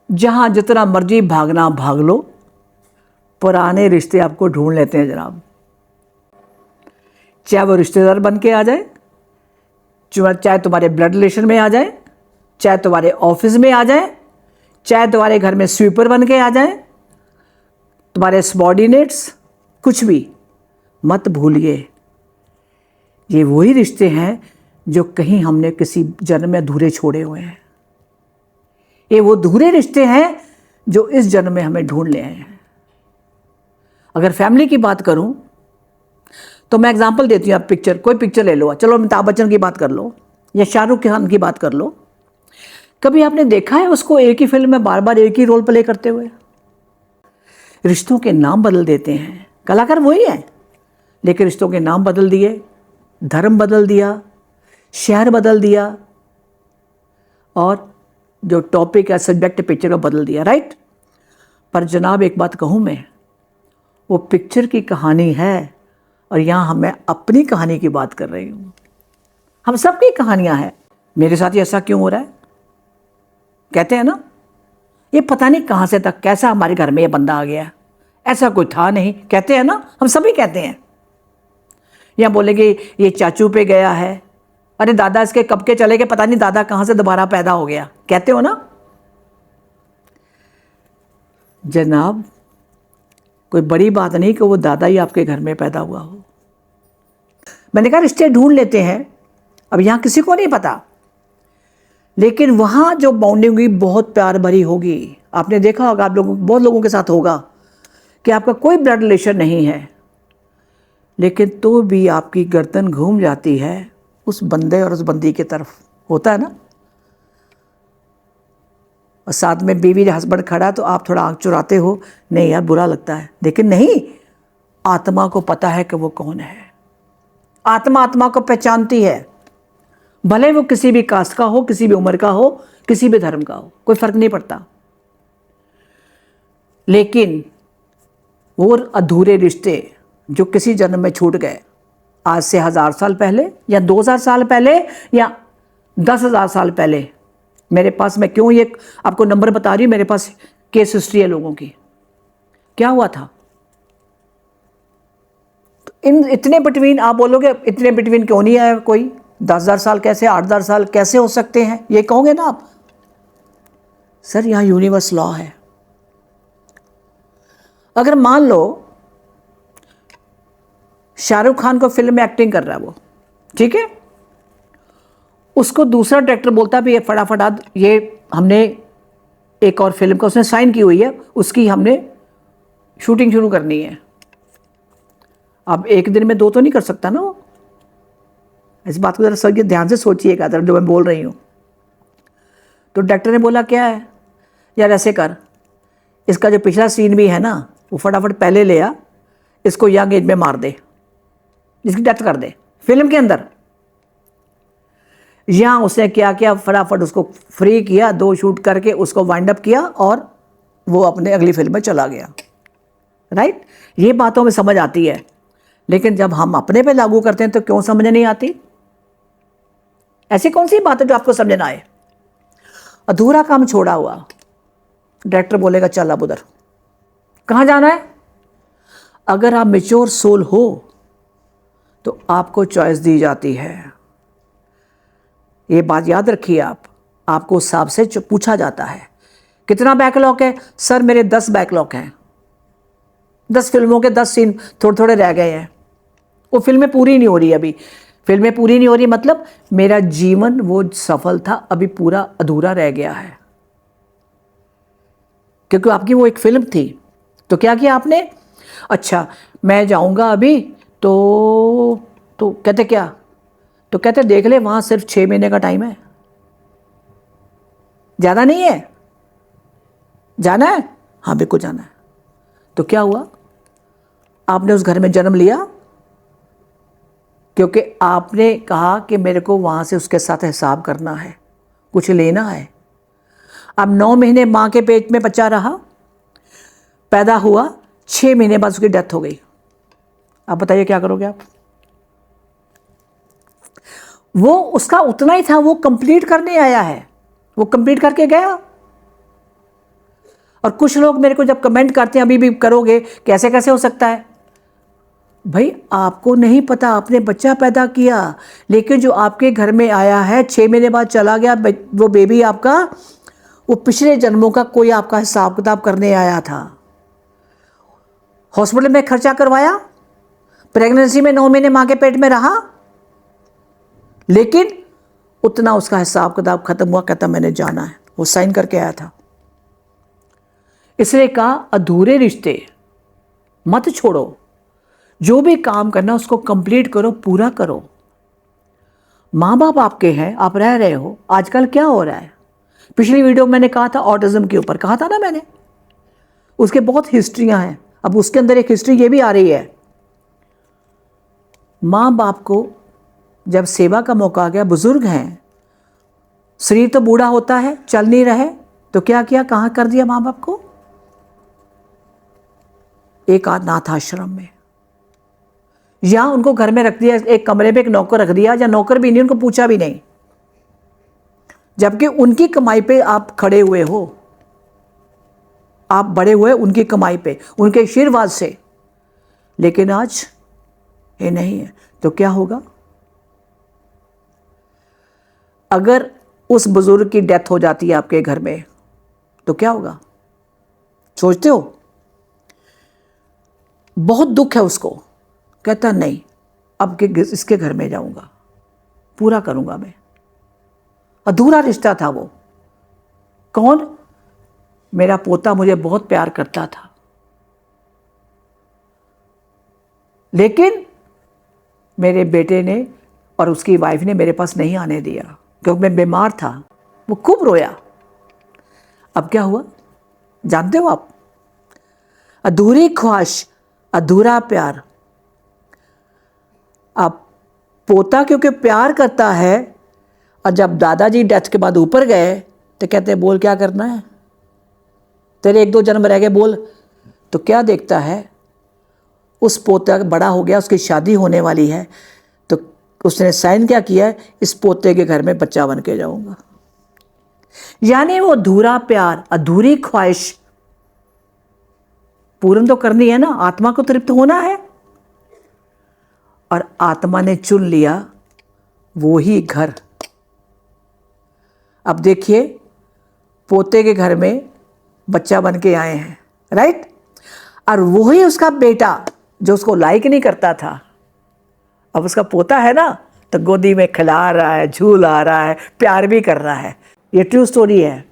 जहाँ जितना मर्जी भागना भाग लो, पुराने रिश्ते आपको ढूंढ लेते हैं जनाब। चाहे वो रिश्तेदार बन के आ जाए, चाहे तुम्हारे ब्लड रिलेशन में आ जाए, चाहे तुम्हारे ऑफिस में आ जाए, चाहे तुम्हारे घर में स्वीपर बन के आ जाए, तुम्हारे सबॉर्डिनेट्स, कुछ भी मत भूलिए, ये वही रिश्ते हैं जो कहीं हमने किसी जन्म में अधूरे छोड़े हुए हैं। ये वो अधूरे रिश्ते हैं जो इस जन्म में हमें ढूंढ ले आए हैं। अगर फैमिली की बात करूं तो मैं एग्जांपल देती हूँ। आप कोई पिक्चर ले लो, चलो अमिताभ बच्चन की बात कर लो या शाहरुख खान की बात कर लो। कभी आपने देखा है उसको एक ही फिल्म में बार बार एक ही रोल प्ले करते हुए? रिश्तों के नाम बदल देते हैं, कलाकार वही है लेकिन रिश्तों के नाम बदल दिए, धर्म बदल दिया, शहर बदल दिया, और जो टॉपिक है, सब्जेक्ट पिक्चर को बदल दिया, राइट। पर जनाब एक बात कहूँ मैं, वो पिक्चर की कहानी है और यहाँ मैं अपनी कहानी की बात कर रही हूँ। हम सबकी कहानियाँ हैं। मेरे साथ ही ऐसा क्यों हो रहा है? कहते हैं ना, ये पता नहीं कहाँ से तक कैसा हमारे घर में ये बंदा आ गया, ऐसा कोई था नहीं। कहते हैं ना, हम सभी कहते हैं। या बोलेंगे ये चाचू पे गया है, अरे दादा इसके कब के चले गए, पता नहीं दादा कहाँ से दोबारा पैदा हो गया। कहते हो ना जनाब, कोई बड़ी बात नहीं कि वो दादा ही आपके घर में पैदा हुआ हो। मैंने कहा रिश्ते ढूंढ लेते हैं। अब यहाँ किसी को नहीं पता, लेकिन वहाँ जो बाउंडिंग हुई बहुत प्यार भरी होगी। आपने देखा होगा, आप लोगों, बहुत लोगों के साथ होगा कि आपका कोई ब्लड रिलेशन नहीं है, लेकिन तो भी आपकी गर्दन घूम जाती है उस बंदे और उस बंदी की तरफ। होता है ना, और साथ में बीवी या हस्बैंड खड़ा तो आप थोड़ा आंख चुराते हो, नहीं यार बुरा लगता है, लेकिन नहीं, आत्मा को पता है कि वो कौन है। आत्मा आत्मा को पहचानती है, भले वो किसी भी कास्ट का हो, किसी भी उम्र का हो, किसी भी धर्म का हो, कोई फर्क नहीं पड़ता। लेकिन वो अधूरे रिश्ते जो किसी जन्म में छूट गए, आज से 1000 साल पहले या 2000 साल पहले या 10,000 साल पहले, मेरे पास, मैं क्यों ये आपको नंबर बता रही हूँ, मेरे पास केस हिस्ट्री है लोगों की। क्या हुआ था तो इन इतने बिटवीन, आप बोलोगे इतने बिटवीन क्यों नहीं आया कोई? 10,000 साल कैसे, 8,000 साल कैसे हो सकते हैं, ये कहोगे ना आप। सर यहाँ यूनिवर्स लॉ है। अगर मान लो शाहरुख खान को फिल्म में एक्टिंग कर रहा है वो, ठीक है, उसको दूसरा डायरेक्टर बोलता है भी ये फटाफट ये हमने एक और फिल्म का उसने साइन की हुई है, उसकी हमने शूटिंग शुरू करनी है। अब एक दिन में 2 तो नहीं कर सकता ना वो। इस बात को जरा सब ध्यान से सोचिएगा जो मैं बोल रही हूँ। तो डायरेक्टर ने बोला क्या है यार, ऐसे कर, इसका जो पिछला सीन भी है ना वो फटाफट पहले ले आ, इसको यंग एज में मार दे, इसकी डेथ कर दे फिल्म के अंदर। यहां उसने क्या किया, फटाफट उसको फ्री किया, 2 शूट करके उसको वाइंड अप किया और वो अपने अगली फिल्म में चला गया, राइट। ये बातों में समझ आती है, लेकिन जब हम अपने पे लागू करते हैं तो क्यों समझ नहीं आती? ऐसी कौन सी बात है जो आपको समझ ना आए? अधूरा काम छोड़ा हुआ, डायरेक्टर बोलेगा चल अब उधर, कहाँ जाना है? अगर आप मैच्योर सोल हो तो आपको चॉइस दी जाती है। ये बात याद रखिए आप, आपको उस हिसाब से पूछा जाता है कितना बैकलॉग है। सर मेरे 10 बैकलॉग हैं, 10 फिल्मों के 10 सीन थोड़े थोड़े रह गए हैं, वो फिल्में पूरी नहीं हो रही, अभी फिल्में पूरी नहीं हो रही, मतलब मेरा जीवन वो सफल था, अभी पूरा अधूरा रह गया है, क्योंकि आपकी वो एक फिल्म थी। तो क्या किया आपने? अच्छा मैं जाऊंगा अभी तो कहते क्या, तो कहते देख ले वहाँ सिर्फ 6 महीने का टाइम है, ज़्यादा नहीं है, जाना है? हाँ बिल्कुल जाना है। तो क्या हुआ, आपने उस घर में जन्म लिया क्योंकि आपने कहा कि मेरे को वहाँ से उसके साथ हिसाब करना है, कुछ लेना है। अब 9 महीने माँ के पेट में बच्चा रहा, पैदा हुआ, 6 महीने बाद उसकी डेथ हो गई। आप बताइए क्या करोगे आप? वो उसका उतना ही था, वो कंप्लीट करने आया है, वो कंप्लीट करके गया। और कुछ लोग मेरे को जब कमेंट करते हैं अभी भी करोगे, कैसे कैसे हो सकता है? भाई आपको नहीं पता, आपने बच्चा पैदा किया, लेकिन जो आपके घर में आया है 6 महीने बाद चला गया वो बेबी आपका, वो पिछले जन्मों का कोई आपका हिसाब किताब करने आया था। हॉस्पिटल में खर्चा करवाया, प्रेगनेंसी में 9 महीने मां के पेट में रहा, लेकिन उतना उसका हिसाब किताब खत्म हुआ, कहता मैंने जाना है, वो साइन करके आया था। इसलिए कहा अधूरे रिश्ते मत छोड़ो, जो भी काम करना उसको कंप्लीट करो, पूरा करो। माँ बाप आपके हैं, आप रह रहे हो। आजकल क्या हो रहा है, पिछली वीडियो में मैंने कहा था ऑटिज्म के ऊपर, कहा था ना मैंने, उसके बहुत हिस्ट्रियां हैं। अब उसके अंदर एक हिस्ट्री ये भी आ रही है, माँ बाप को जब सेवा का मौका आ गया, बुजुर्ग हैं, शरीर तो बूढ़ा होता है, चल नहीं रहे, तो क्या किया, कहाँ कर दिया माँ बाप को, एक अनाथ आश्रम में, या उनको घर में रख दिया, एक कमरे में एक नौकर रख दिया, या नौकर भी नहीं, उनको पूछा भी नहीं, जबकि उनकी कमाई पे आप खड़े हुए हो, आप बड़े हुए उनकी कमाई पे, उनके आशीर्वाद से। लेकिन आज ये नहीं है, तो क्या होगा? अगर उस बुजुर्ग की डेथ हो जाती है आपके घर में, तो क्या होगा, सोचते हो? बहुत दुख है उसको, कहता नहीं, अब इसके घर में जाऊंगा, पूरा करूंगा मैं। अधूरा रिश्ता था वो। कौन? मेरा पोता मुझे बहुत प्यार करता था, लेकिन मेरे बेटे ने और उसकी वाइफ ने मेरे पास नहीं आने दिया, क्योंकि मैं बीमार था। वो खूब रोया। अब क्या हुआ जानते हो आप? अधूरी ख्वाहिश, अधूरा प्यार। अब पोता क्योंकि प्यार करता है, और जब दादाजी डेथ के बाद ऊपर गए तो कहते हैं बोल क्या करना है, तेरे 1-2 जन्म रह गए, बोल। तो क्या देखता है, उस पोता बड़ा हो गया, उसकी शादी होने वाली है, तो उसने साइन क्या किया है, इस पोते के घर में बच्चा बन के जाऊंगा। यानी वो अधूरा प्यार, अधूरी ख्वाहिश पूर्ण तो करनी है ना, आत्मा को तृप्त होना है, और आत्मा ने चुन लिया वो ही घर। अब देखिए, पोते के घर में बच्चा बन के आए हैं, राइट, और वही उसका बेटा जो उसको लाइक नहीं करता था, अब उसका पोता है ना, तो गोदी में खिला रहा है, झूला रहा है, प्यार भी कर रहा है। ये ट्रू स्टोरी है।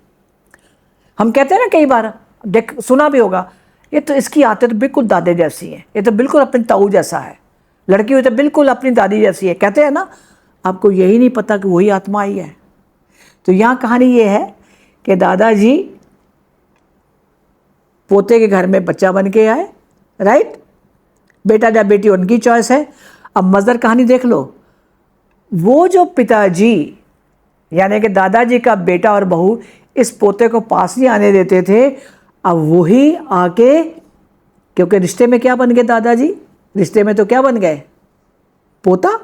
हम कहते हैं ना कई बार, देख सुना भी होगा, ये तो इसकी आदत बिल्कुल दादे जैसी है, ये तो बिल्कुल अपनी ताऊ जैसा है, लड़की हुई तो बिल्कुल अपनी दादी जैसी है, कहते हैं ना। आपको यही नहीं पता कि वही आत्मा आई है। तो यहाँ कहानी ये है कि दादाजी पोते के घर में बच्चा बन के आए, राइट, बेटा या बेटी उनकी चॉइस है। अब मज़र कहानी देख लो, वो जो पिताजी यानी कि दादाजी का बेटा और बहू इस पोते को पास नहीं आने देते थे, अब वही आके, क्योंकि रिश्ते में क्या बन गए दादाजी, रिश्ते में तो क्या बन गए, पोता,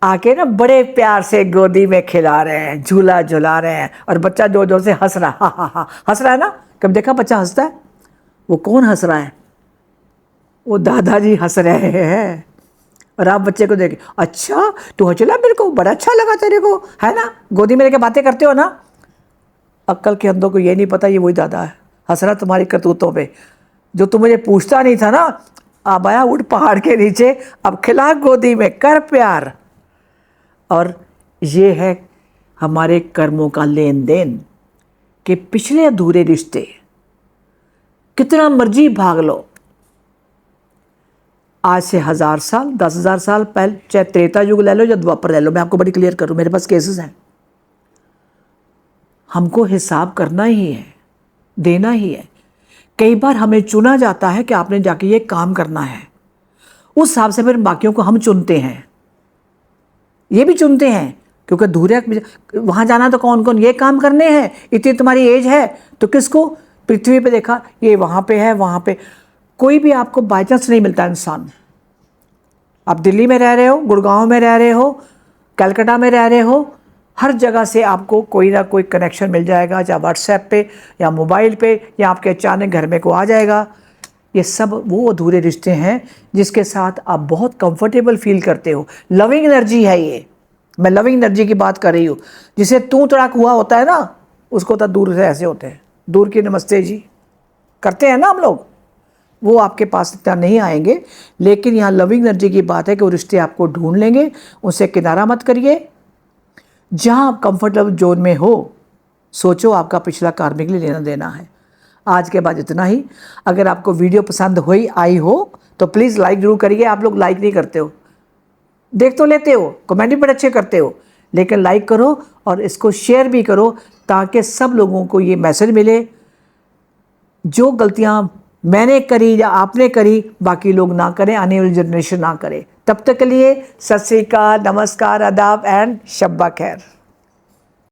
आके ना बड़े प्यार से गोदी में खिला रहे हैं, झूला झुला रहे हैं, और बच्चा जोर जोर से हंस रहा, हा हा हा हंस रहा है ना। कब देखा बच्चा हंसता है? वो कौन हंस रहा है? वो दादाजी हंस रहे हैं। और आप बच्चे को देखे, अच्छा तू हंसला, मेरे को बड़ा अच्छा लगा तेरे को, है ना, गोदी में लेके बातें करते हो ना। अक्ल के अंधों को ये नहीं पता ये वही दादा है, हंस रहा तुम्हारी करतूतों पे। जो तू मुझे पूछता नहीं था ना, अब आया उठ पहाड़ के नीचे, अब खिला गोदी में, कर प्यार। और ये है हमारे कर्मों का लेन देन, कि पिछले अधूरे रिश्ते कितना मर्जी भाग लो, आज से 1000 साल 10,000 साल पहले, चाहे त्रेता युग ले लो या द्वापर ले लो, मैं आपको बड़ी क्लियर करूं, मेरे पास केसेस हैं। हमको हिसाब करना ही है, देना ही है। कई बार हमें चुना जाता है कि आपने जाके ये काम करना है, उस हिसाब से फिर बाकियों को हम चुनते हैं, ये भी चुनते हैं, क्योंकि दूर वहाँ जाना तो कौन कौन ये काम करने हैं, इतनी तुम्हारी एज है तो किसको, पृथ्वी पे देखा ये वहाँ पे है, वहाँ पे कोई भी आपको बाई चांस नहीं मिलता इंसान। आप दिल्ली में रह रहे हो, गुड़गांव में रह रहे हो, कलकत्ता में रह रहे हो, हर जगह से आपको कोई ना कोई कनेक्शन मिल जाएगा, चाहे व्हाट्सएप पे या मोबाइल पे या आपके अचानक घर में को आ जाएगा। ये सब वो अधूरे रिश्ते हैं जिसके साथ आप बहुत कंफर्टेबल फील करते हो। लविंग एनर्जी है ये, मैं लविंग एनर्जी की बात कर रही हूँ। जिसे तू तड़ाक हुआ होता है ना, उसको तो दूर से ऐसे होते हैं, दूर की नमस्ते जी करते हैं ना हम लोग, वो आपके पास इतना नहीं आएंगे। लेकिन यहाँ लविंग एनर्जी की बात है कि वो रिश्ते आपको ढूंढ लेंगे, उनसे किनारा मत करिए। जहाँ आप कंफर्टेबल जोन में हो, सोचो आपका पिछला कार्मिक लिए लेना देना है। आज के बाद इतना ही। अगर आपको वीडियो पसंद हुई आई हो तो प्लीज़ लाइक जरूर करिए। आप लोग लाइक नहीं करते हो, देख तो लेते हो, कमेंट भी बड़े अच्छे करते हो, लेकिन लाइक करो और इसको शेयर भी करो ताकि सब लोगों को ये मैसेज मिले। जो गलतियां मैंने करी या आपने करी बाकी लोग ना करें, आने वाली जनरेशन ना करे। तब तक के लिए सत श्री अकाल, नमस्कार, आदाब एंड शब्बा खैर।